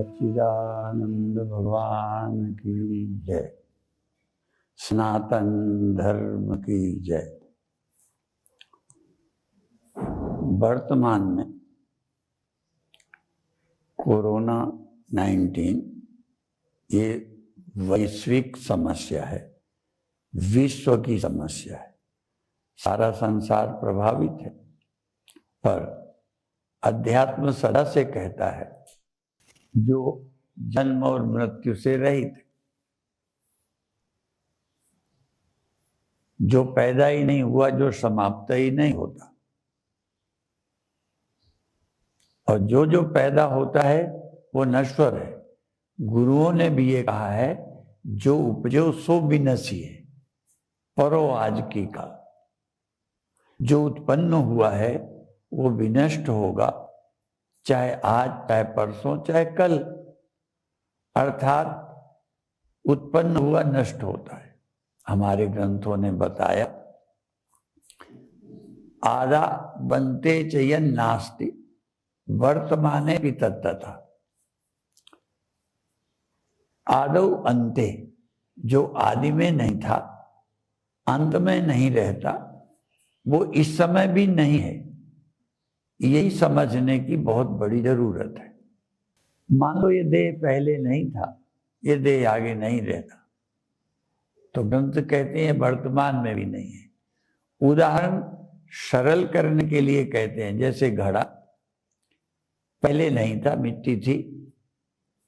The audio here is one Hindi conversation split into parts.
सच्चिदानंद भगवान की जय। सनातन धर्म की जय। वर्तमान में कोरोना 19 ये वैश्विक समस्या है, विश्व की समस्या है। सारा संसार प्रभावित है, पर अध्यात्म सदा से कहता है जो जन्म और मृत्यु से रहित, जो पैदा ही नहीं हुआ, जो समाप्त ही नहीं होता, और जो जो पैदा होता है वो नश्वर है। गुरुओं ने भी ये कहा है, जो उपजो सो विनशी है, परो आज की का। जो उत्पन्न हुआ है वो विनष्ट होगा, चाहे आज, चाहे परसों, चाहे कल। अर्थात उत्पन्न हुआ नष्ट होता है। हमारे ग्रंथों ने बताया, आदा बनते चयन नास्ति वर्तमाने भी तत्तथा। आदौ अंते, जो आदि में नहीं था, अंत में नहीं रहता, वो इस समय भी नहीं है। यही समझने की बहुत बड़ी जरूरत है। मान लो ये देह पहले नहीं था, ये देह आगे नहीं रहता, तो ग्रंथ कहते हैं वर्तमान में भी नहीं है। उदाहरण सरल करने के लिए कहते हैं, जैसे घड़ा पहले नहीं था, मिट्टी थी,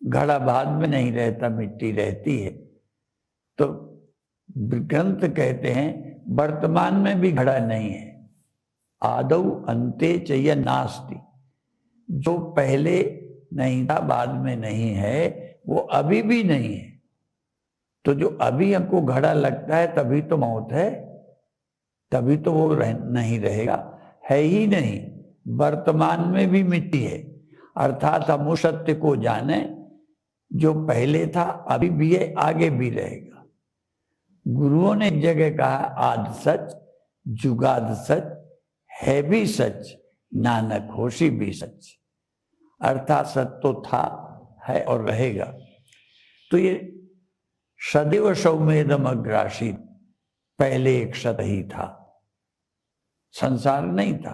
घड़ा बाद में नहीं रहता, मिट्टी रहती है। तो ग्रंथ कहते हैं वर्तमान में भी घड़ा नहीं है। आदौ अंते चय नास्ति, जो पहले नहीं था, बाद में नहीं है, वो अभी भी नहीं है। तो जो अभी हमको घड़ा लगता है, तभी तो मौत है, तभी तो वो नहीं रहेगा, है ही नहीं। वर्तमान में भी मिट्टी है। अर्थात हम उस सत्य को जाने जो पहले था, अभी भी है, आगे भी रहेगा। गुरुओं ने एक जगह कहा, आद सच जुगाद सच है भी सच, नानक होशी भी सच। अर्थात सत्य तो था, है और रहेगा। तो ये सदैव सौम्येदम अग्रासी, पहले एक सत ही था, संसार नहीं था,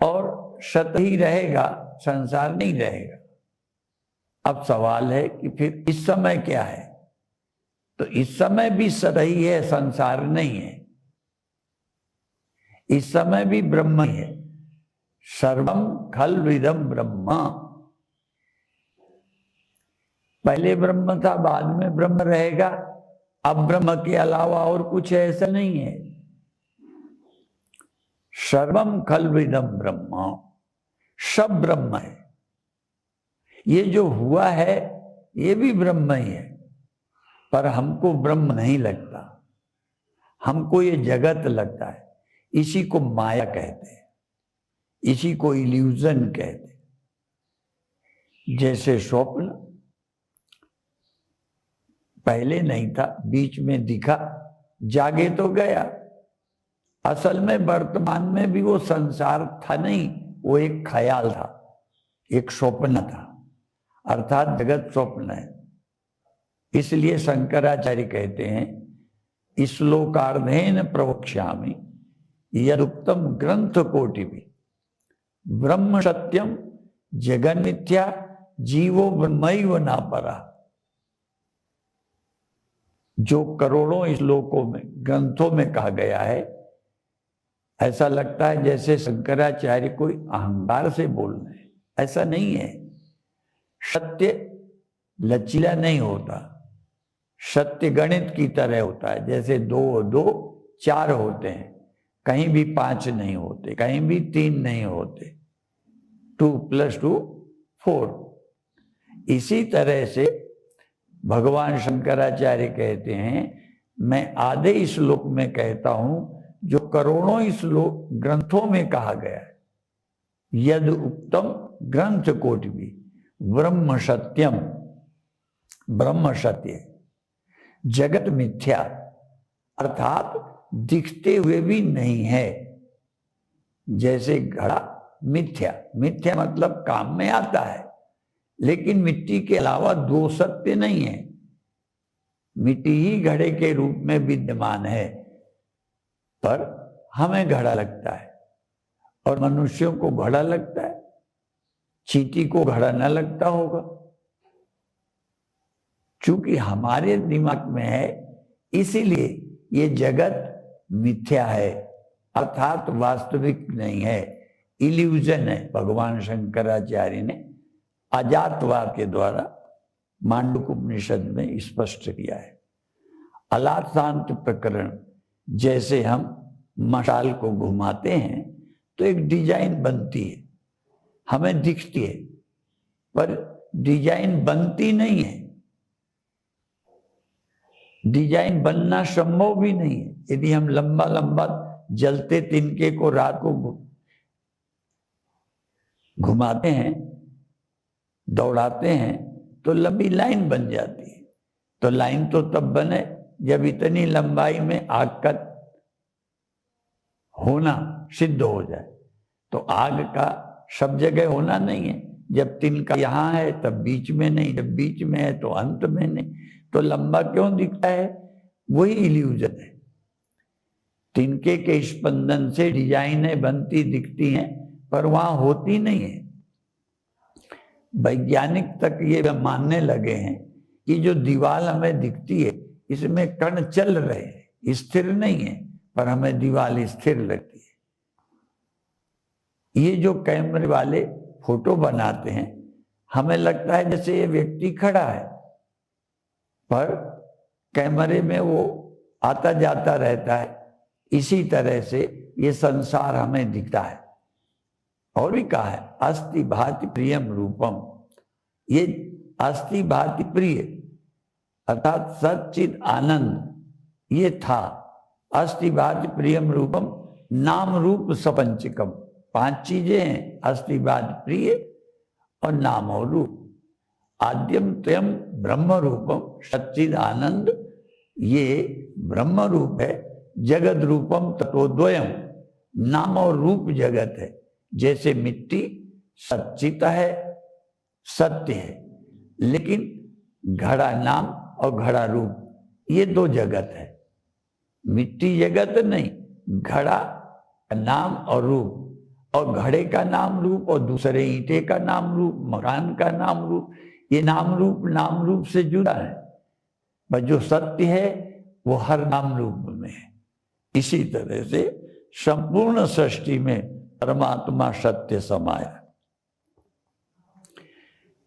और सत ही रहेगा, संसार नहीं रहेगा। अब सवाल है कि फिर इस समय क्या है? तो इस समय भी सत ही है, संसार नहीं है। इस समय भी ब्रह्म ही है। सर्वम खल्विदम ब्रह्म। पहले ब्रह्म था, बाद में ब्रह्म रहेगा। अब ब्रह्म के अलावा और कुछ ऐसा नहीं है। सर्वम खल्विदम ब्रह्म, सब ब्रह्म है। ये जो हुआ है ये भी ब्रह्म ही है, पर हमको ब्रह्म नहीं लगता, हमको ये जगत लगता है। इसी को माया कहते हैं, इसी को इल्यूजन कहते हैं। जैसे स्वप्न पहले नहीं था, बीच में दिखा, जागे तो गया। असल में वर्तमान में भी वो संसार था नहीं, वो एक ख्याल था, एक स्वप्न था। अर्थात जगत स्वप्न है। इसलिए शंकराचार्य कहते हैं, श्लोकार्धेन प्रवक्ष्यामि यदुक्तम ग्रंथ कोटि भी ब्रह्म सत्यम जगन मिथ्या जीवो ब्रह्मैव ना परा। जो करोड़ों श्लोकों में, ग्रंथों में कहा गया है, ऐसा लगता है जैसे शंकराचार्य कोई अहंकार से बोल रहे हैं। ऐसा नहीं है। सत्य लचीला नहीं होता, सत्य गणित की तरह होता है। जैसे 2 और 2 4 होते हैं, कहीं भी 5 नहीं होते, कहीं भी 3 नहीं होते। 2 + 2 4। इसी तरह से भगवान शंकराचार्य कहते हैं, मैं आधे श्लोक में कहता हूं जो करोड़ों श्लोक ग्रंथों में कहा गया है। यद उक्तम ग्रंथ कोटि भी ब्रह्म सत्यम, ब्रह्म सत्य, जगत मिथ्या, अर्थात दिखते हुए भी नहीं है। जैसे घड़ा मिथ्या। मिथ्या मतलब काम में आता है, लेकिन मिट्टी के अलावा दो सत्य नहीं है। मिट्टी ही घड़े के रूप में विद्यमान है, पर हमें घड़ा लगता है और मनुष्यों को घड़ा लगता है। चींटी को घड़ा न लगता होगा। चूंकि हमारे दिमाग में है, इसीलिए ये जगत मिथ्या है, अर्थात वास्तविक नहीं है, इल्यूजन है। भगवान शंकराचार्य ने अजातवाद के द्वारा मांडुक्य उपनिषद में स्पष्ट किया है। अलाशांत प्रकरण, जैसे हम मशाल को घुमाते हैं तो एक डिजाइन बनती है, हमें दिखती है, पर डिजाइन बनती नहीं है। डिजाइन बनना संभव भी नहीं है। यदि हम लंबा लंबा जलते तिनके को रात को घुमाते हैं, दौड़ाते हैं, तो लंबी लाइन बन जाती है। तो लाइन तो तब बने जब इतनी लंबाई में आग का होना सिद्ध हो जाए। तो आग का सब जगह होना नहीं है। जब तिनका यहां है तब बीच में नहीं, जब बीच में है तो अंत में नहीं। तो लंबा क्यों दिखता है? वही इल्यूजन है। तिनके के स्पंदन से डिजाइनें बनती दिखती हैं, पर वहां होती नहीं है। वैज्ञानिक तक ये मानने लगे हैं कि जो दीवार हमें दिखती है, इसमें कण चल रहे हैं, स्थिर नहीं है, पर हमें दीवार स्थिर लगती है। ये जो कैमरे वाले फोटो बनाते हैं, हमें लगता है जैसे ये व्यक्ति खड़ा है, पर कैमरे में वो आता जाता रहता है। इसी तरह से ये संसार हमें दिखता है। और भी कहा है, अस्ति भाति प्रियम रूपम। ये अस्ति भाति प्रिय अर्थात सच्चिद आनंद ये था। अस्ति भाति प्रियम रूपम, नाम रूप सपंचकम। 5 चीजें हैं, अस्ति भाति प्रिय और नाम और रूप। आद्यम त्वयम ब्रह्म रूपम सच्चिद आनंद, ये ब्रह्म रूप है। जगत रूपम ततोद्वयम, नाम और रूप जगत है। जैसे मिट्टी सच्चित है, सत्य है, लेकिन घड़ा नाम और घड़ा रूप, ये 2 जगत है। मिट्टी जगत नहीं, घड़ा नाम और रूप, और घड़े का नाम रूप और दूसरे ईंटे का नाम रूप, मकान का नाम रूप, ये नाम रूप से जुड़ा है। पर जो सत्य है वो हर नाम रूप में है। इसी तरह से संपूर्ण सृष्टि में परमात्मा सत्य समाया,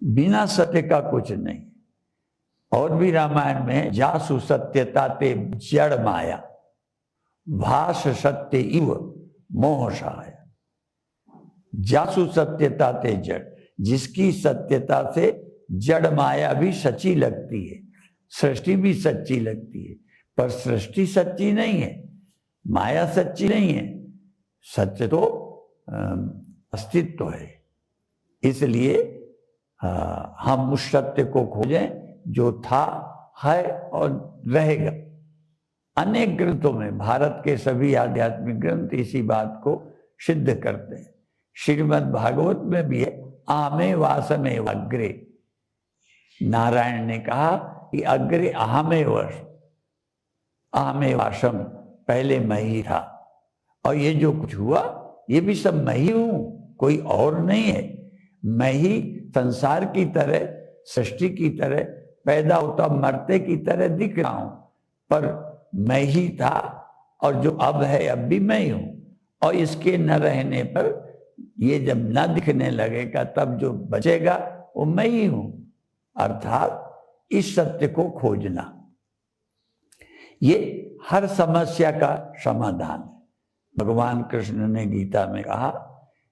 बिना सत्य का कुछ नहीं। और भी रामायण में जासु सत्यता ते जड़ माया, भाष सत्य इव मोह सहाय। जासु सत्यता ते जड़, जिसकी सत्यता से जड़ माया भी सच्ची लगती है, सृष्टि भी सच्ची लगती है, पर सृष्टि सच्ची नहीं है, माया सच्ची नहीं है। सत्य तो अस्तित्व है। इसलिए हम उस सत्य को खोजें जो था, है और रहेगा। अनेक ग्रंथों में, भारत के सभी आध्यात्मिक ग्रंथ इसी बात को सिद्ध करते हैं। श्रीमद् भागवत में भी है, आमे वासमेव अग्रे। नारायण ने कहा कि अग्रे अहमेवश, अहमे वासम, पहले मैं ही था, और ये जो कुछ हुआ ये भी सब मैं ही हूं, कोई और नहीं है। मैं ही संसार की तरह, सृष्टि की तरह, पैदा होता मरते की तरह दिख रहा हूं, पर मैं ही था, और जो अब है अब भी मैं ही हूं। और इसके न रहने पर, ये जब न दिखने लगेगा, तब जो बचेगा वो मैं ही हूं। अर्थात इस सत्य को खोजना, ये हर समस्या का समाधान है। भगवान कृष्ण ने गीता में कहा,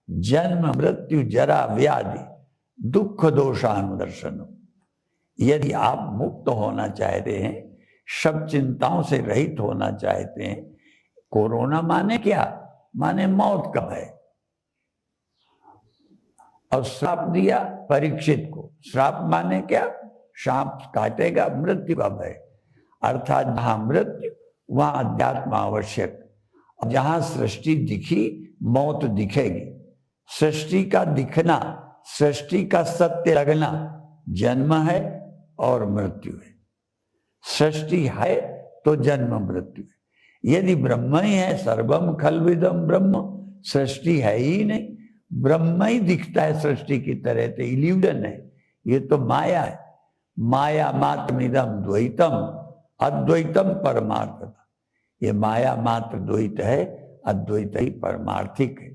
जन्म मृत्यु जरा व्याधि दुख दोषानुदर्शन। यदि आप मुक्त होना चाहते हैं, सब चिंताओं से रहित होना चाहते हैं, कोरोना माने क्या? माने मौत कब है। और श्राप दिया परीक्षित को, श्राप माने क्या? सांप काटेगा, मृत्यु कब है। अर्थात जहां मृत्यु वहां अध्यात्म आवश्यक, और जहां सृष्टि दिखी मौत दिखेगी। सृष्टि का दिखना, सृष्टि का सत्य लगना जन्म है और मृत्यु है। सृष्टि है तो जन्म मृत्यु है। यदि ब्रह्म ही है, सर्वम खल्विदम ब्रह्म, सृष्टि है ही नहीं, ब्रह्म ही दिखता है सृष्टि की तरह, तो इल्यूजन है, ये तो माया है। माया मात्रमिदम द्वैतम अद्वैतम परमार्थम, ये माया मात्र द्वैत है, अद्वैत ही परमार्थिक है।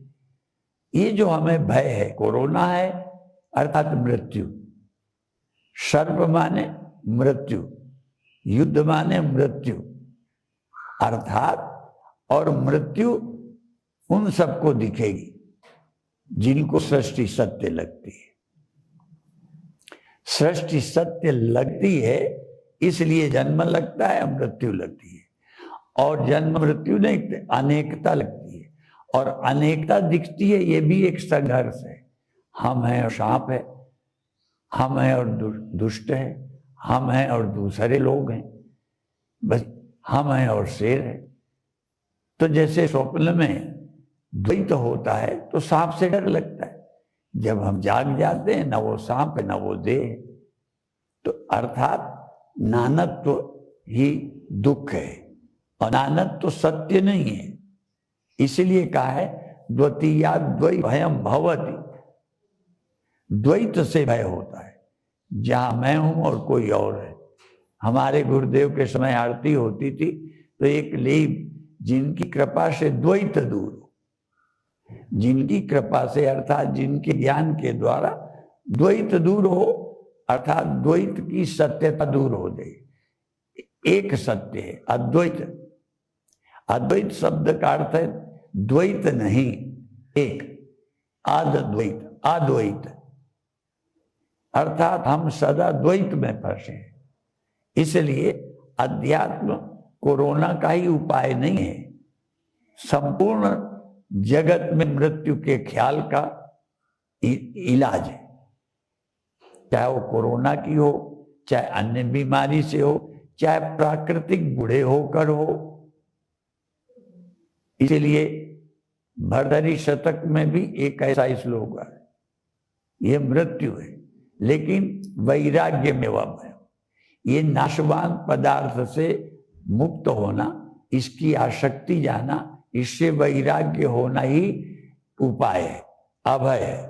ये जो हमें भय है, कोरोना है अर्थात मृत्यु, सर्प माने मृत्यु, युद्ध माने मृत्यु अर्थात, और मृत्यु उन सबको दिखेगी जिनको सृष्टि सत्य लगती है। सृष्टि सत्य लगती है इसलिए जन्म लगता है, मृत्यु लगती है। और जन्म मृत्यु नहीं, अनेकता लगती है, और अनेकता दिखती है, ये भी एक संघर्ष है। हम हैं और सांप है, हम हैं और दुष्ट है, हम हैं और दूसरे लोग हैं, बस हम हैं और शेर है। तो जैसे स्वप्न में द्वैत होता है तो सांप से डर लगता है, जब हम जाग जाते हैं ना वो सांप है ना वो देह। तो अर्थात नानत्व ही दुख है, अनानत्व तो सत्य नहीं है। इसलिए कहा है द्वितीया द्वै भयम भवति, द्वैत से भय होता है, जहां मैं हूं और कोई और है। हमारे गुरुदेव के समय आरती होती थी तो एक लेब, जिनकी कृपा से द्वैत दूर हो, जिनकी कृपा से अर्थात जिनके ज्ञान के द्वारा द्वैत दूर हो, अर्थात द्वैत की सत्यता दूर हो जाए। एक सत्य है अद्वैत। अद्वैत शब्द का अर्थ है द्वैत नहीं, एक, अद्वैत, अद्वैत अर्थात हम सदा द्वैत में फंसे हैं। इसलिए अध्यात्म कोरोना का ही उपाय नहीं है, संपूर्ण जगत में मृत्यु के ख्याल का इलाज है। चाहे वो कोरोना की हो, चाहे अन्य बीमारी से हो, चाहे प्राकृतिक बूढ़े होकर हो। इसलिए भरतरी शतक में भी एक ऐसा श्लोक है, ये मृत्यु है लेकिन वैराग्य में वह, ये नाशवान पदार्थ से मुक्त होना, इसकी आसक्ति जाना, इससे वैराग्य होना ही उपाय है, अभय है।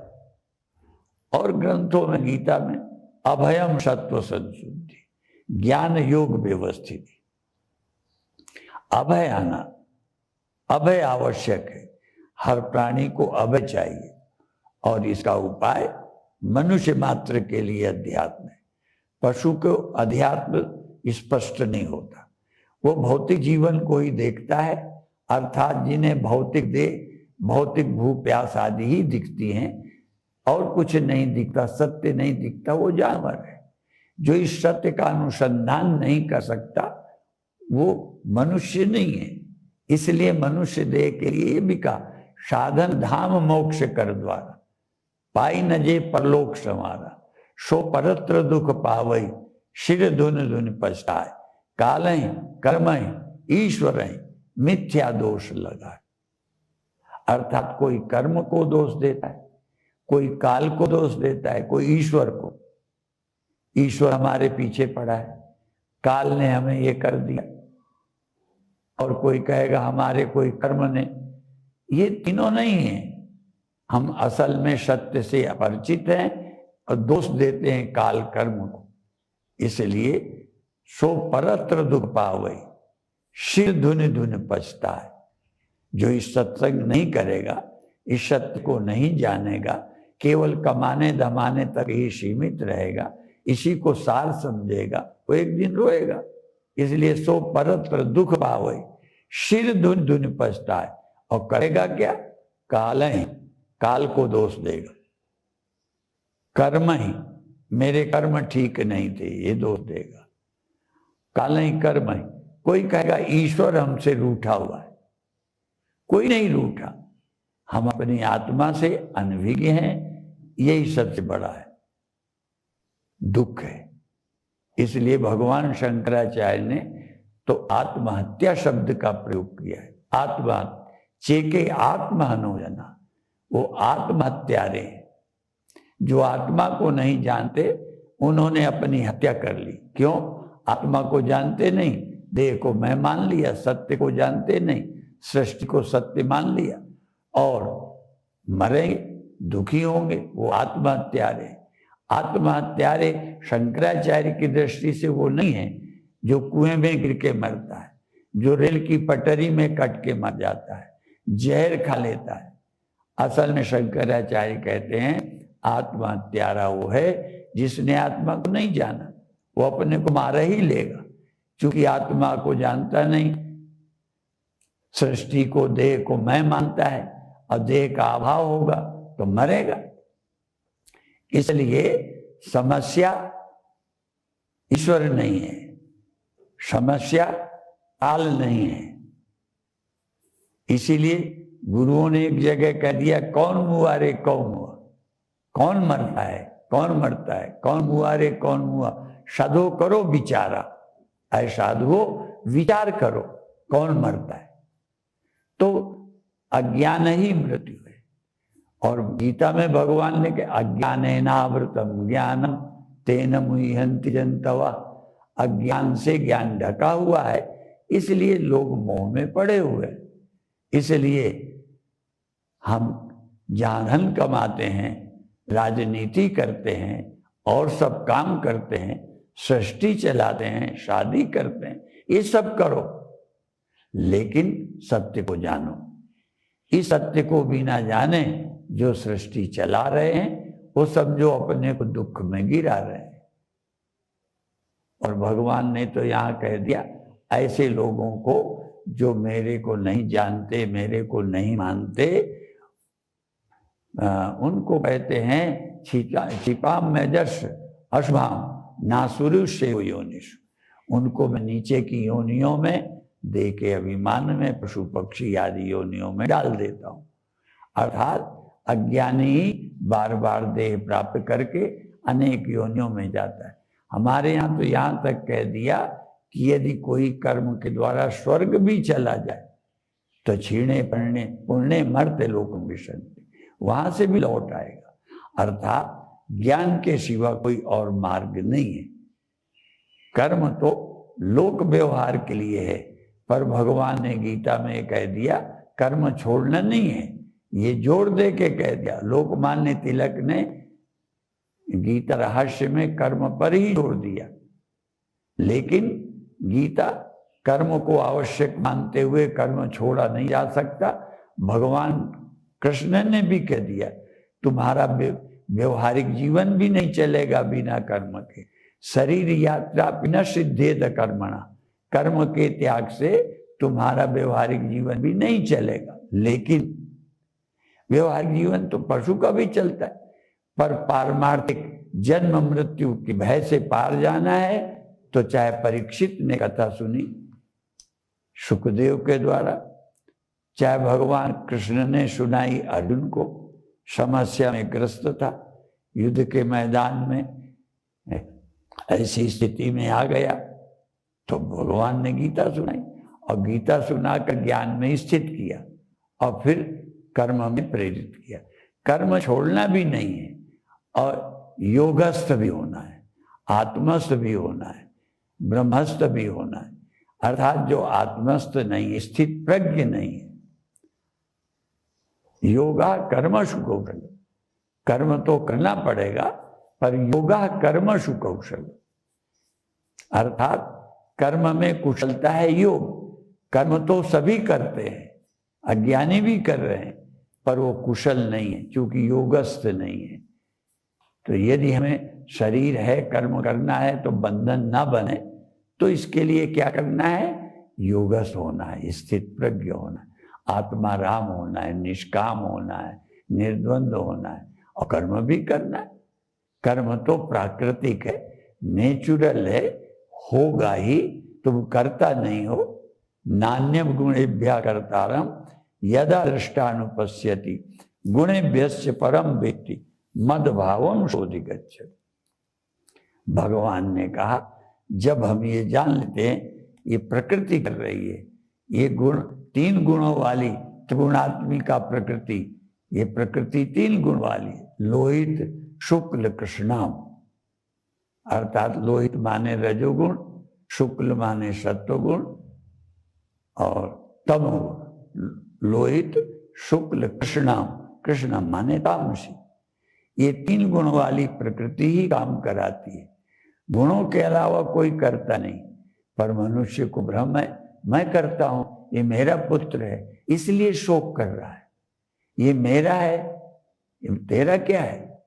और ग्रंथों में, गीता में अभयम सत्व संशुद्धि, ज्ञान योग व्यवस्थित, अभय आना, अभय आवश्यक है। हर प्राणी को अभय चाहिए और इसका उपाय मनुष्य मात्र के लिए अध्यात्म है। पशु को अध्यात्म स्पष्ट नहीं होता, वो भौतिक जीवन को ही देखता है, अर्थात जिन्हें भौतिक देह, भौतिक भूख प्यास आदि ही दिखती हैं और कुछ नहीं दिखता, सत्य नहीं दिखता, वो जानवर है। जो इस सत्य का अनुसंधान नहीं कर सकता वो मनुष्य नहीं है। इसलिए मनुष्य देह के लिए भी कहा, साधन धाम मोक्ष कर द्वारा, पाई न जे परलोक समारा, सो परत्र दुख पावई, शिर धुन धुन पछताए, कालय कर्मय ईश्वर मिथ्या दोष लगाए। अर्थात कोई कर्म को दोष देता है, कोई काल को दोष देता है, कोई ईश्वर को। ईश्वर हमारे पीछे पड़ा है, काल ने हमें ये कर दिया, और कोई कहेगा हमारे कोई कर्म ने। ये तीनों नहीं है। हम असल में सत्य से अपरिचित हैं और दोष देते हैं काल कर्म को। इसलिए सो परत्र दुख पावई, शिर धुन धुन पछता है। जो इस सत्संग नहीं करेगा, इस सत्य को नहीं जानेगा, केवल कमाने धमाने तक ही सीमित रहेगा, इसी को सार समझेगा, वो एक दिन रोएगा। इसलिए सो परत्र दुख पावई, शिर धुन धुन पछता है। और करेगा क्या? काल ही, काल को दोष देगा। कर्म ही, मेरे कर्म ठीक नहीं थे, ये दोष देगा। काल ही कर्म ही। कोई कहेगा ईश्वर हमसे रूठा हुआ है, कोई नहीं रूठा, हम अपनी आत्मा से अनभिज्ञ हैं, यही सबसे बड़ा है दुख है। इसलिए भगवान शंकराचार्य ने तो आत्महत्या शब्द का प्रयोग किया है। आत्मा चेके आत्महनोजना, वो आत्महत्यारे हैं। जो आत्मा को नहीं जानते उन्होंने अपनी हत्या कर ली। क्यों? आत्मा को जानते नहीं, देह को मैं मान लिया, सत्य को जानते नहीं, सृष्टि को सत्य मान लिया और मरेंगे, दुखी होंगे। वो आत्महत्यारे। आत्महत्यारे शंकराचार्य की दृष्टि से वो नहीं है जो कुएं में गिर के मरता है, जो रेल की पटरी में कट के मर जाता है, जहर खा लेता है। असल में शंकराचार्य कहते हैं आत्महत्यारा वो है जिसने आत्मा को नहीं जाना, वो अपने को मार ही लेगा। क्योंकि आत्मा को जानता नहीं, सृष्टि को देह को मैं मानता है और देह का अभाव होगा तो मरेगा। इसलिए समस्या ईश्वर नहीं है, समस्या काल नहीं है। इसीलिए गुरुओं ने एक जगह कह दिया, कौन मुआ रे कौन मुआ, कौन मरता है कौन मरता है, कौन मुआ रे कौन मुआ, साधो करो विचारा। ऐ साधुओ विचार करो कौन मरता है। तो अज्ञान ही मृत्यु है। और गीता में भगवान ने कहा अज्ञानेनावृतम ज्ञानम तेन मुह्यन्ति जन्तवः। अज्ञान से ज्ञान ढका हुआ है, इसलिए लोग मोह में पड़े हुए। इसलिए हम जहाँ धन कमाते हैं, राजनीति करते हैं और सब काम करते हैं, सृष्टि चलाते हैं, शादी करते हैं, ये सब करो, लेकिन सत्य को जानो। इस सत्य को बिना जाने जो सृष्टि चला रहे हैं वो समझो अपने को दुख में गिरा रहे हैं। और भगवान ने तो यहाँ कह दिया, ऐसे लोगों को जो मेरे को नहीं जानते, मेरे को नहीं मानते, उनको कहते हैं छिपाम में जस अशुभाम नासुरुष्य योनिषु। उनको मैं नीचे की योनियों में दे के अभिमान में पशु पक्षी आदि योनियों में डाल देता हूँ। अर्थात अज्ञानी ही बार बार देह प्राप्त करके अनेक योनियों में जाता है। हमारे यहाँ तो यहाँ तक कह दिया कि यदि कोई कर्म के द्वारा स्वर्ग भी चला जाए तो छीणे पढ़ने पुण्य मर्त्य लोक विशंति, वहां से भी लौट आएगा। अर्थात ज्ञान के सिवा कोई और मार्ग नहीं है। कर्म तो लोक व्यवहार के लिए है, पर भगवान ने गीता में कह दिया कर्म छोड़ना नहीं है, ये जोर दे के कह दिया। लोकमान्य तिलक ने गीता रहस्य में कर्म पर ही जोर दिया, लेकिन गीता कर्म को आवश्यक मानते हुए कर्म छोड़ा नहीं जा सकता। भगवान कृष्ण ने भी कह दिया तुम्हारा व्यवहारिक जीवन भी नहीं चलेगा बिना कर्म के। शरीर यात्रा बिना सिद्धेत कर्मणा, कर्म के त्याग से तुम्हारा व्यवहारिक जीवन भी नहीं चलेगा। लेकिन व्यवहारिक जीवन तो पशु का भी चलता है, पर पारमार्थिक जन्म मृत्यु की भय से पार जाना है तो चाहे परीक्षित ने कथा सुनी सुखदेव के द्वारा, चाहे भगवान कृष्ण ने सुनाई अर्जुन को, समस्या में ग्रस्त था, युद्ध के मैदान में ऐसी स्थिति में आ गया तो भगवान ने गीता सुनाई और गीता सुनाकर ज्ञान में स्थित किया और फिर कर्म में प्रेरित किया। कर्म छोड़ना भी नहीं है और योगस्थ भी होना है, आत्मस्थ भी होना है, ब्रह्मस्थ भी होना है। अर्थात जो आत्मस्थ नहीं, स्थित प्रज्ञ नहीं है। योगा कर्मसु कौशल, कर्म तो करना पड़ेगा पर योगा कर्मसु कौशल, अर्थात कर्म में कुशलता है योग। कर्म तो सभी करते हैं, अज्ञानी भी कर रहे हैं, पर वो कुशल नहीं है क्योंकि योगस्थ नहीं है। तो यदि हमें शरीर है, कर्म करना है तो बंधन ना बने, तो इसके लिए क्या करना है? योगस्थ होना है, स्थित प्रज्ञ होना है, आत्मा राम होना है, निष्काम होना है, निर्द्वंद्व होना है और कर्म भी करना है। कर्म तो प्राकृतिक है, नेचुरल है, होगा ही, तुम करता नहीं हो। नान्यम गुणेभ्यः कर्तारम यदा दृष्टानुपश्यति गुणेभ्यश्च परम वेत्ति मद भावम शोधि गच्छति। भगवान ने कहा जब हम ये जान लेते हैं ये प्रकृति कर रही है, ये गुण, तीन गुणों वाली त्रिगुणात्मिका प्रकृति ये प्रकृति 3 गुण वाली है, लोहित शुक्ल कृष्णाम, अर्थात लोहित माने रजोगुण, शुक्ल माने सत्वगुण और तमोगुण। लोहित शुक्ल कृष्णाम, कृष्ण माने तामसी। ये 3 गुण वाली प्रकृति ही काम कराती है, गुणों के अलावा कोई करता नहीं। पर मनुष्य को भ्रम है, मैं करता हूं, ये मेरा पुत्र है इसलिए शोक कर रहा है, ये मेरा है, ये तेरा क्या है।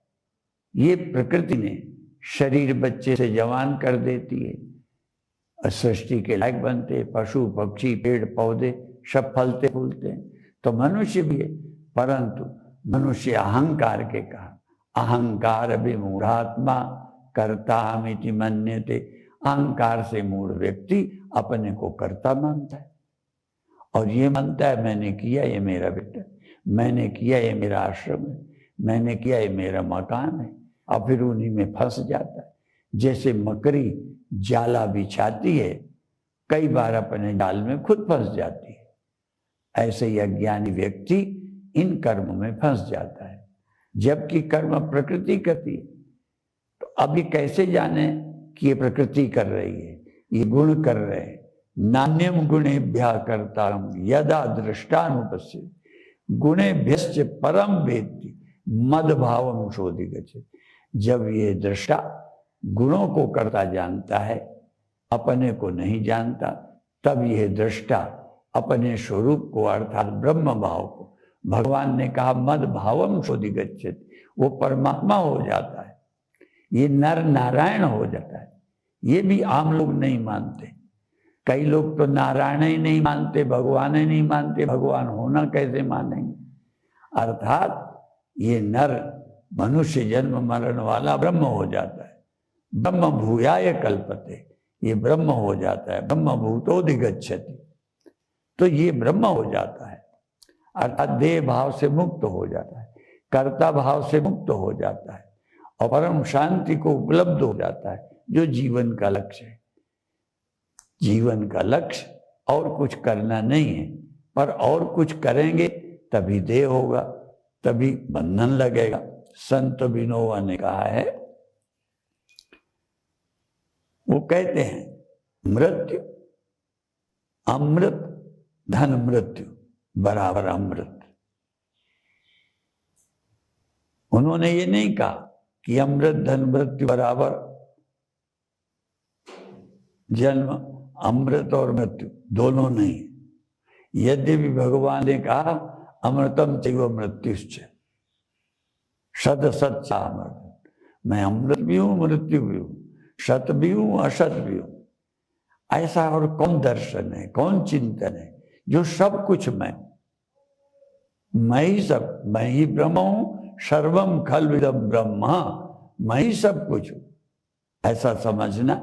ये प्रकृति ने शरीर बच्चे से जवान कर देती है, सृष्टि के लायक बनते, पशु पक्षी पेड़ पौधे सब फलते फूलते हैं, तो मनुष्य भी है। परंतु मनुष्य अहंकार के कारण, अहंकार विमूढ़ात्मा कर्ताहमिति मन्यते, अहंकार से मूढ़ व्यक्ति अपने को कर्ता मानता है और ये मानता है मैंने किया, ये मेरा बेटा, मैंने किया, ये मेरा आश्रम है, मैंने किया, ये मेरा मकान है, और फिर उन्हीं में फंस जाता है। जैसे मकड़ी जाला बिछाती है, कई बार अपने जाल में खुद फंस जाती है, ऐसे ही अज्ञानी व्यक्ति इन कर्म में फंस जाता है। जबकि कर्म प्रकृति करती है, तो अभी कैसे जाने कि ये प्रकृति कर रही है, ये गुण कर रहे हैं। नान्यम गुणेभ्यः कर्तारं यदा दृष्टानुपश्यति गुणेभ्यश्च परम वेत्ति मद्भावं शोधि गच्छति। जब ये दृष्टा गुणों को करता जानता है, अपने को नहीं जानता, तब यह दृष्टा अपने स्वरूप को अर्थात ब्रह्म भाव को, भगवान ने कहा मद्भावं शोधि गच्छति, वो परमात्मा हो जाता है, ये नर नारायण हो जाता है। ये भी आम लोग नहीं मानते। कई लोग तो नारायण ही नहीं मानते, भगवान ही नहीं मानते, भगवान होना कैसे मानेंगे। अर्थात ये नर मनुष्य जन्म मरण वाला ब्रह्म हो जाता है, ब्रह्म भूयाय कल्पते, ये ब्रह्म हो जाता है, ब्रह्म भूतोधिगच्छति, तो ये ब्रह्म हो जाता है। अर्थात देह भाव से मुक्त हो जाता है, कर्ता भाव से मुक्त हो जाता है और परम शांति को उपलब्ध हो जाता है, जो जीवन का लक्ष्य है। जीवन का लक्ष्य और कुछ करना नहीं है, पर और कुछ करेंगे तभी देह होगा, तभी बंधन लगेगा। संत विनोबा ने कहा है, वो कहते हैं मृत्यु अमृत धन मृत्यु बराबर अमृत। उन्होंने ये नहीं कहा कि अमृत धन मृत्यु बराबर जन्म, अमृत और मृत्यु दोनों नहीं। यद्यपि भगवान ने कहा अमृतम चैव मृत्युश्च, सत सत सा अमृत, मैं अमृत भी हूं मृत्यु भी हूं, सत भी हूं असत भी हूं। ऐसा और कौन दर्शन है, कौन चिंतन है जो सब कुछ मैं ही सब, मैं ही ब्रह्म हूं, सर्वम खल्विदम ब्रह्मा, मैं ही सब कुछ हूं। ऐसा समझना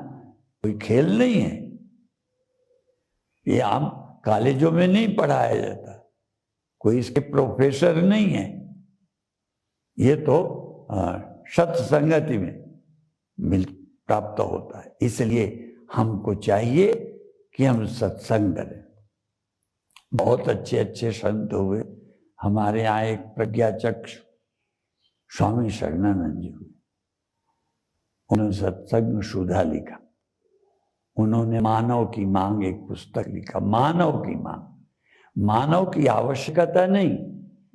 कोई खेल नहीं है। ये आम कॉलेजों में नहीं पढ़ाया जाता, कोई इसके प्रोफेसर नहीं है, ये तो सत्संगति में प्राप्त होता है। इसलिए हमको चाहिए कि हम सत्संग करें। बहुत अच्छे अच्छे संत हुए हमारे यहाँ। एक प्रज्ञाचक्षु स्वामी शरणानंद जी हुए, उन्होंने सत्संग सुधा लिखा। उन्होंने मानव की मांग एक पुस्तक लिखा, मानव की मांग, मानव की आवश्यकता नहीं,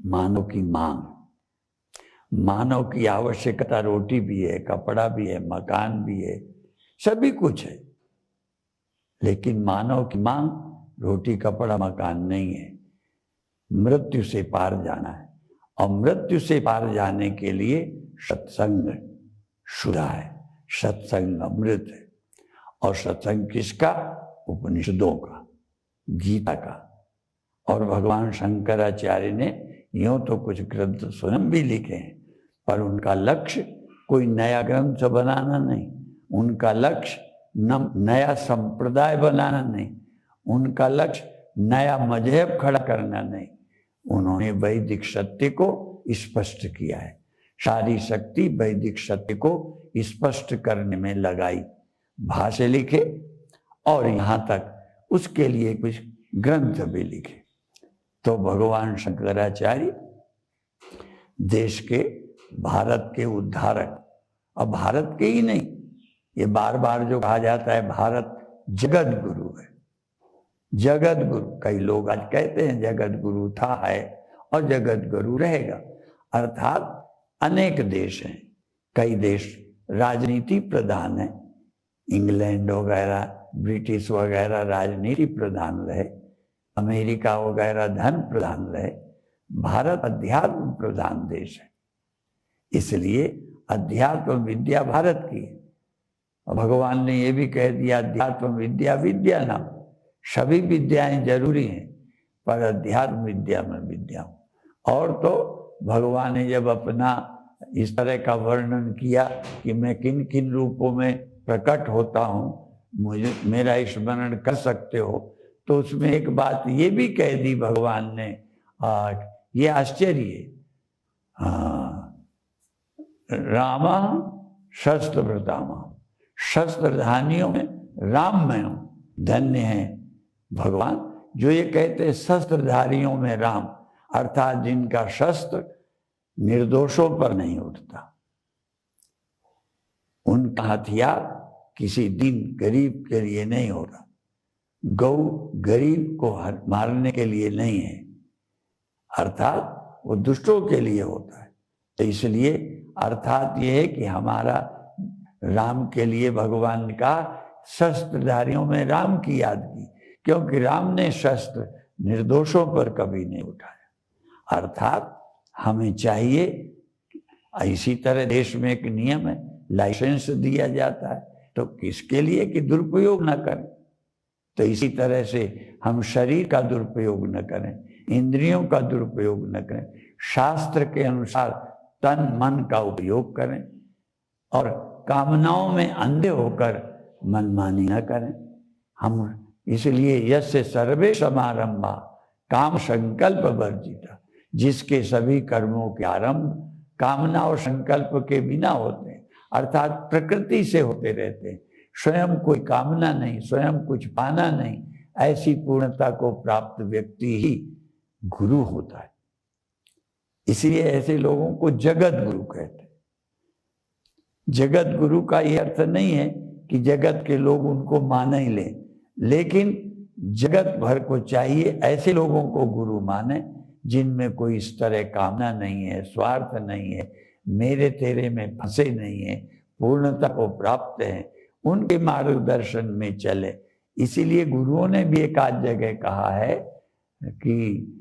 मानव की मांग। मानव की आवश्यकता रोटी भी है, कपड़ा भी है, मकान भी है, सभी कुछ है, लेकिन मानव की मांग रोटी कपड़ा मकान नहीं है। मृत्यु से पार जाना है, और मृत्यु से पार जाने के लिए सत्संग सुधा है, सत्संग अमृत है। और सत्संग किसका? उपनिषदों का, गीता का। और भगवान शंकराचार्य ने यूं तो कुछ ग्रंथ स्वयं भी लिखे हैं, पर उनका लक्ष्य कोई नया ग्रंथ बनाना नहीं, उनका लक्ष्य नया संप्रदाय बनाना नहीं, उनका लक्ष्य नया मजहब खड़ा करना नहीं। उन्होंने वैदिक सत्य को स्पष्ट किया है, सारी शक्ति वैदिक सत्य को स्पष्ट करने में लगाई, भाष्य लिखे और यहाँ तक उसके लिए कुछ ग्रंथ भी लिखे। तो भगवान शंकराचार्य देश के, भारत के उद्धारक। अब भारत के ही नहीं, ये बार बार जो कहा जाता है भारत जगत गुरु है, जगत गुरु। कई लोग आज कहते हैं जगत गुरु था, है और जगत गुरु रहेगा। अर्थात अनेक देश हैं, कई देश राजनीति प्रधान है, इंग्लैंड वगैरह, ब्रिटिश वगैरह राजनीति प्रधान रहे, अमेरिका वगैरह धन प्रधान रहे, भारत अध्यात्म प्रधान देश है। इसलिए अध्यात्म विद्या भारत की है। भगवान ने ये भी कह दिया अध्यात्म विद्या विद्या नाम, सभी विद्याएं जरूरी हैं पर अध्यात्म विद्या में विद्या हूं। और तो भगवान ने जब अपना इस तरह का वर्णन किया कि मैं किन किन रूपों में प्रकट होता हूं, मुझे मेरा स्मरण कर सकते हो, तो उसमें एक बात ये भी कह दी भगवान ने, ये आश्चर्य है, रामा शस्त्र प्रतामा, शस्त्रधानियों में राम मैं हूं। धन्य है भगवान जो ये कहते हैं शस्त्रधारियों में राम, अर्थात जिनका शस्त्र निर्दोषों पर नहीं उठता, उनका हथियार किसी दिन गरीब के लिए नहीं होगा, गौ गरीब को मारने के लिए नहीं है, अर्थात वो दुष्टों के लिए होता है। तो इसलिए अर्थात ये है कि हमारा राम के लिए भगवान ने कहा शस्त्रधारियों में राम की याद की, क्योंकि राम ने शस्त्र निर्दोषों पर कभी नहीं उठाया। अर्थात हमें चाहिए, इसी तरह देश में एक नियम है, लाइसेंस दिया जाता है तो किसके लिए कि दुरुपयोग न करें। तो इसी तरह से हम शरीर का दुरुपयोग न करें, इंद्रियों का दुरुपयोग न करें, शास्त्र के अनुसार तन मन का उपयोग करें और कामनाओं में अंधे होकर मनमानी न करें। हम इसलिए यस्य सर्वे समारंभा काम संकल्प वर्जिता, जिसके सभी कर्मों के आरंभ कामना और संकल्प के बिना होते हैं, अर्थात प्रकृति से होते रहते हैं, स्वयं कोई कामना नहीं, स्वयं कुछ पाना नहीं, ऐसी पूर्णता को प्राप्त व्यक्ति ही गुरु होता है। इसलिए ऐसे लोगों को जगत गुरु कहते हैं। जगत गुरु का यह अर्थ नहीं है कि जगत के लोग उनको मान ही लें, लेकिन जगत भर को चाहिए ऐसे लोगों को गुरु माने जिनमें कोई इस तरह कामना नहीं है, स्वार्थ नहीं है, मेरे तेरे में फंसे नहीं है, पूर्णता को प्राप्त है, उनके मार्गदर्शन में चले। इसीलिए गुरुओं ने भी एक आध जगह कहा है कि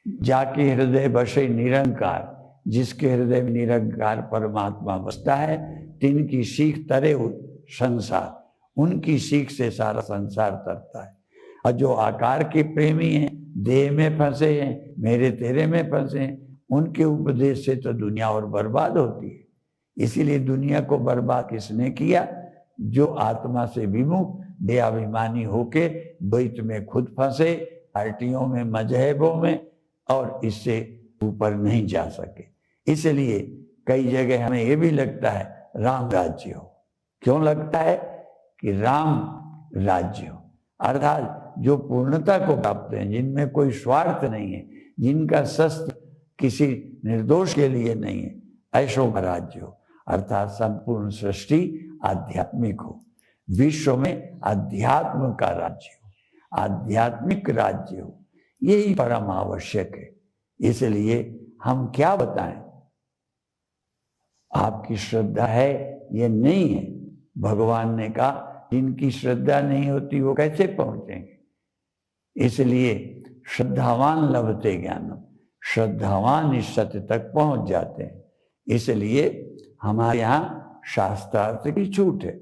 जाके हृदय बसे निरंकार, जिसके हृदय में निरंकार परमात्मा बसता है, तिनकी सीख तरे संसार, उनकी सीख से सारा संसार तरता है। और जो आकार के प्रेमी हैं, देह में फंसे हैं, मेरे तेरे में फंसे हैं, उनके उपदेश से तो दुनिया और बर्बाद होती है। इसीलिए दुनिया को बर्बाद किसने किया? जो आत्मा से विमुख देहाभिमानी होके द्वैत में खुद फंसे, पार्टियों में, मजहबों में, और इससे ऊपर नहीं जा सके। इसलिए कई जगह हमें ये भी लगता है राम राज्य हो। क्यों लगता है कि राम राज्य हो? अर्थात जो पूर्णता को प्राप्त हैं, जिनमें कोई स्वार्थ नहीं है, जिनका शस्त्र किसी निर्दोष के लिए नहीं है, ऐसों का राज्य हो। अर्थात संपूर्ण सृष्टि आध्यात्मिक हो, विश्व में अध्यात्म का राज्य हो, आध्यात्मिक राज्य हो, यही परम आवश्यक है। इसलिए हम क्या बताएं? आपकी श्रद्धा है ये नहीं है। भगवान ने कहा जिनकी श्रद्धा नहीं होती वो कैसे पहुंचेंगे? इसलिए श्रद्धावान लभते ज्ञानम, श्रद्धावान इस सत्य तक पहुंच जाते हैं। इसलिए हमारे यहाँ शास्त्रार्थ की छूट है,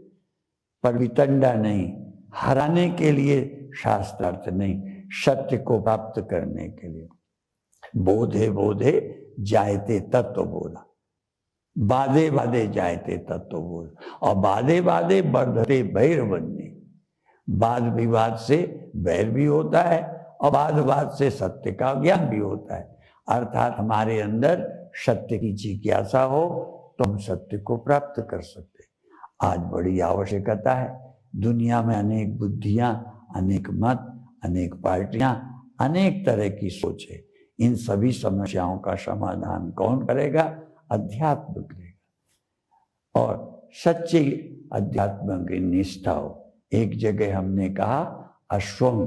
पर वितंडा नहीं, हराने के लिए शास्त्रार्थ नहीं, सत्य को प्राप्त करने के लिए। बोधे बोधे जायते तत्व बोधा, बाधे बाधे जायते तत्व बोध, और बाधे बाधे वर्धते बैर बनने। वाद विवाद से बैर भी होता है और वाद विवाद से सत्य का ज्ञान भी होता है। अर्थात हमारे अंदर सत्य की जिज्ञासा हो तो हम सत्य को प्राप्त कर सकते हैं। आज बड़ी आवश्यकता है। दुनिया में अनेक बुद्धियां, अनेक मत, अनेक पार्टियां, अनेक तरह की सोच है। इन सभी समस्याओं का समाधान कौन करेगा? अध्यात्म करेगा। और सच्चे अध्यात्म की निष्ठा हो। एक जगह हमने कहा अश्वम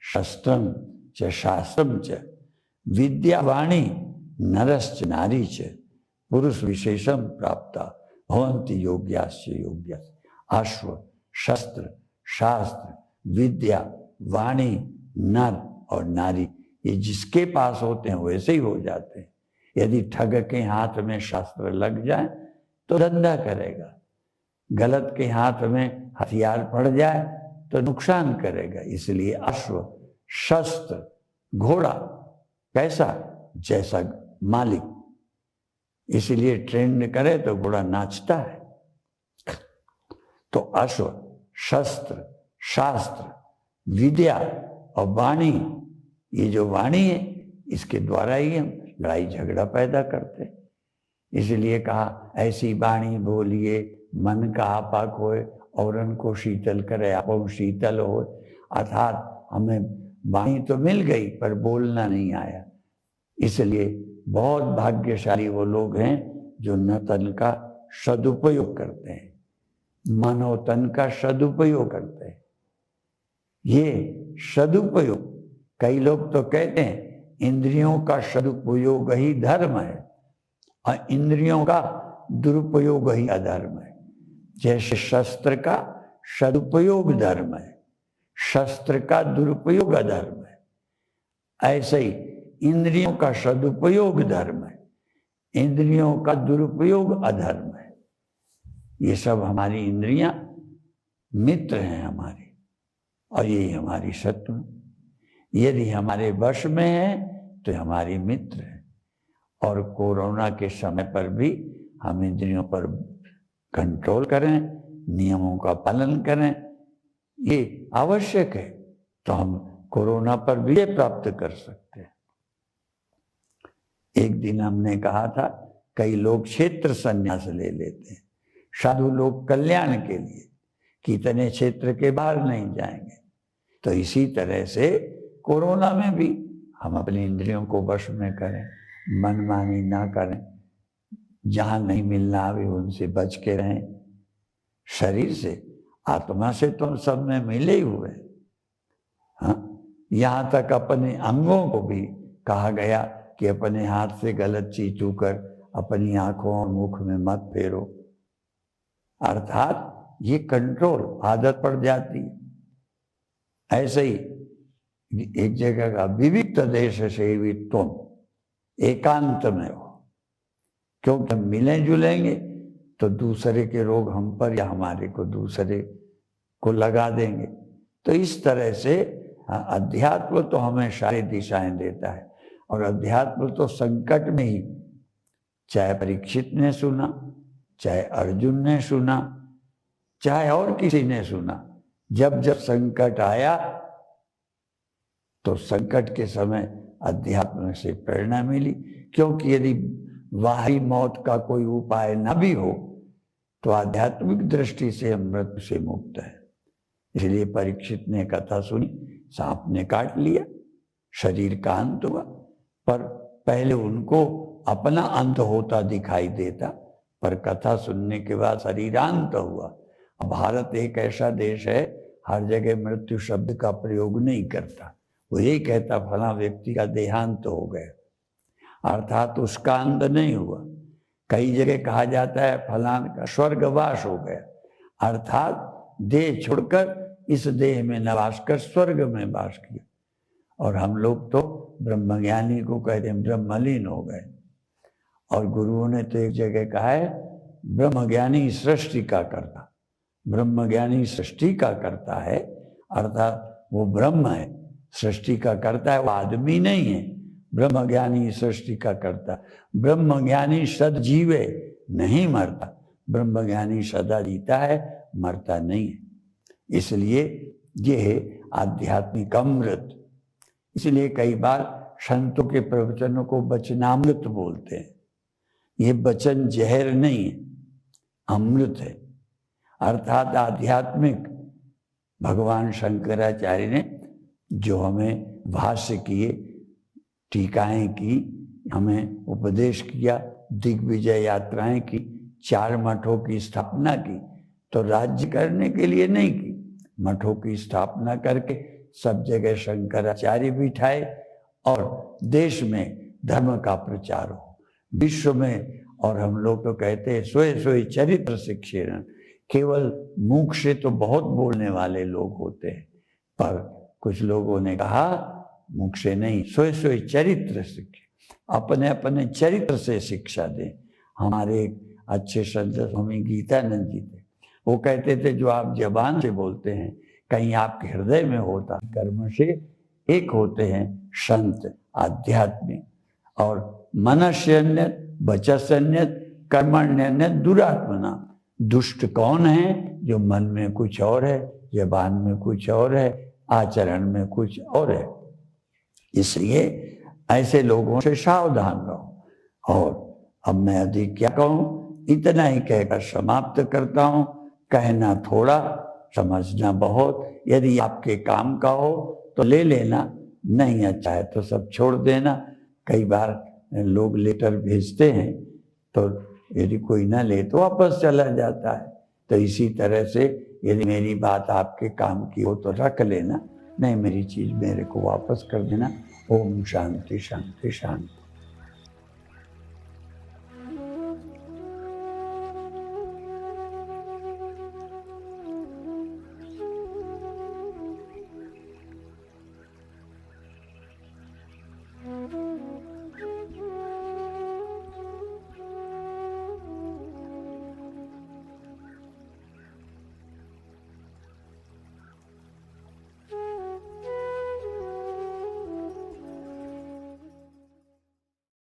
शस्त्रम च शास्त्रम च विद्यावाणी नरश्च नारी च पुरुष विशेषम प्राप्ता भवन्ति योग्यास्य योग्या। अश्व, शस्त्र, शास्त्र, विद्या, वाणी, नर और नारी, ये जिसके पास होते हैं वैसे ही हो जाते हैं। यदि ठग के हाथ में शास्त्र लग जाए तो धंधा करेगा, गलत के हाथ में हथियार पड़ जाए तो नुकसान करेगा। इसलिए अश्व, शस्त्र, घोड़ा कैसा? जैसा मालिक। इसलिए ट्रेंड करे तो घोड़ा नाचता है। तो अश्व, शस्त्र, शास्त्र, विद्या और वाणी, ये जो वाणी है इसके द्वारा ही हम लड़ाई झगड़ा पैदा करते हैं। इसलिए कहा ऐसी वाणी बोलिए मन का आपा खोए औरन को शीतल करे आपो शीतल हो। अर्थात हमें वाणी तो मिल गई पर बोलना नहीं आया। इसलिए बहुत भाग्यशाली वो लोग हैं जो न तन का सदुपयोग करते हैं, मन और तन का सदुपयोग करते हैं। ये सदुपयोग, कई लोग तो कहते हैं इंद्रियों का सदुपयोग ही धर्म है और इंद्रियों का दुरुपयोग ही अधर्म है। जैसे शस्त्र का सदुपयोग धर्म है, शस्त्र का दुरुपयोग अधर्म है, ऐसे ही इंद्रियों का सदुपयोग धर्म है, इंद्रियों का दुरुपयोग अधर्म है। ये सब हमारी इंद्रियां मित्र हैं हमारे, और यही हमारी शत्रु। यदि हमारे वश में है तो हमारी मित्र है। और कोरोना के समय पर भी हम इंद्रियों पर कंट्रोल करें, नियमों का पालन करें, ये आवश्यक है, तो हम कोरोना पर विजय प्राप्त कर सकते हैं। एक दिन हमने कहा था कई लोग क्षेत्र संन्यास ले लेते हैं, साधु लोग कल्याण के लिए, कितने क्षेत्र के बाहर नहीं जाएंगे। तो इसी तरह से कोरोना में भी हम अपनी इंद्रियों को वश में करें, मनमानी ना करें, जहां नहीं मिलना भी उनसे बच के रहें। शरीर से, आत्मा से तो हम सब में मिले ही हुए। हाँ, यहाँ तक अपने अंगों को भी कहा गया कि अपने हाथ से गलत चीज छूकर अपनी आंखों और मुख में मत फेरो। अर्थात ये कंट्रोल आदत पड़ जाती है। ऐसे ही एक जगह का विविक्त देश सेवित्वम, एकांत में हो, क्योंकि हम मिले जुलेंगे तो दूसरे के रोग हम पर या हमारे को दूसरे को लगा देंगे। तो इस तरह से अध्यात्म तो हमें सारी दिशाएं देता है, और अध्यात्म तो संकट में ही, चाहे परीक्षित ने सुना, चाहे अर्जुन ने सुना, चाहे और किसी ने सुना, जब जब संकट आया तो संकट के समय अध्यात्म से प्रेरणा मिली। क्योंकि यदि बाहरी मौत का कोई उपाय न भी हो तो आध्यात्मिक दृष्टि से हम मृत्यु से मुक्त है। इसलिए परीक्षित ने कथा सुनी, सांप ने काट लिया, शरीर का अंत हुआ, पर पहले उनको अपना अंत होता दिखाई देता, पर कथा सुनने के बाद शरीरांत हुआ। भारत एक ऐसा देश है हर जगह मृत्यु शब्द का प्रयोग नहीं करता, वो यही कहता फला व्यक्ति का देहांत हो गया, अर्थात उसका अंत नहीं हुआ। कई जगह कहा जाता है फलान का स्वर्गवास हो गया, अर्थात देह छोड़कर इस देह में निवास कर स्वर्ग में वास किया। और हम लोग तो ब्रह्मज्ञानी को कहते हैं ब्रह्मलीन हो गए। और गुरुओं ने तो एक जगह कहा है ब्रह्मज्ञानी सृष्टि का कर्ता, ब्रह्मज्ञानी सृष्टि का करता है, अर्थात वो ब्रह्म है, सृष्टि का करता है, वो आदमी नहीं है। ब्रह्मज्ञानी सृष्टि का करता, ब्रह्मज्ञानी सद जीवे, नहीं मरता, ब्रह्मज्ञानी सदा जीता है, मरता नहीं है। इसलिए ये है आध्यात्मिक अमृत। इसलिए कई बार संतों के प्रवचनों को वचनामृत बोलते हैं। ये वचन जहर नहीं है, अमृत है। अर्थात आध्यात्मिक भगवान शंकराचार्य ने जो हमें भाष्य किए, टीकाएं की, हमें उपदेश किया, दिग्विजय यात्राएं की, 4 मठों की स्थापना की, तो राज्य करने के लिए नहीं की, मठों की स्थापना करके सब जगह शंकराचार्य बिठाए और देश में धर्म का प्रचार हो, विश्व में। और हम लोग तो कहते हैं सोए सोए चरित्र शिक्षेण, केवल मुख से तो बहुत बोलने वाले लोग होते हैं, पर कुछ लोगों ने कहा मुख से नहीं, सोए सोए चरित्र शिक्षे, अपने अपने चरित्र से शिक्षा दें। हमारे अच्छे संत स्वामी गीतानंद जी थे, वो कहते थे जो आप जबान से बोलते हैं कहीं आपके हृदय में होता, कर्म से एक होते हैं संत आध्यात्मिक। और मनस्यन्यत वचस्यन्यत कर्मण्यन्यत दुरात्मना, दुष्ट कौन है? जो मन में कुछ और है, जबान में कुछ और है, आचरण में कुछ और है। इसलिए ऐसे लोगों से सावधान रहो। और अब मैं अधिक क्या कहूँ, इतना ही कहकर समाप्त करता हूँ। कहना थोड़ा, समझना बहुत। यदि आपके काम का हो तो ले लेना, नहीं अच्छा है तो सब छोड़ देना। कई बार लोग लेटर भेजते हैं तो यदि कोई ना ले तो वापस चला जाता है। तो इसी तरह से यदि मेरी बात आपके काम की हो तो रख लेना, नहीं मेरी चीज मेरे को वापस कर देना। ओम शांति शांति शांति।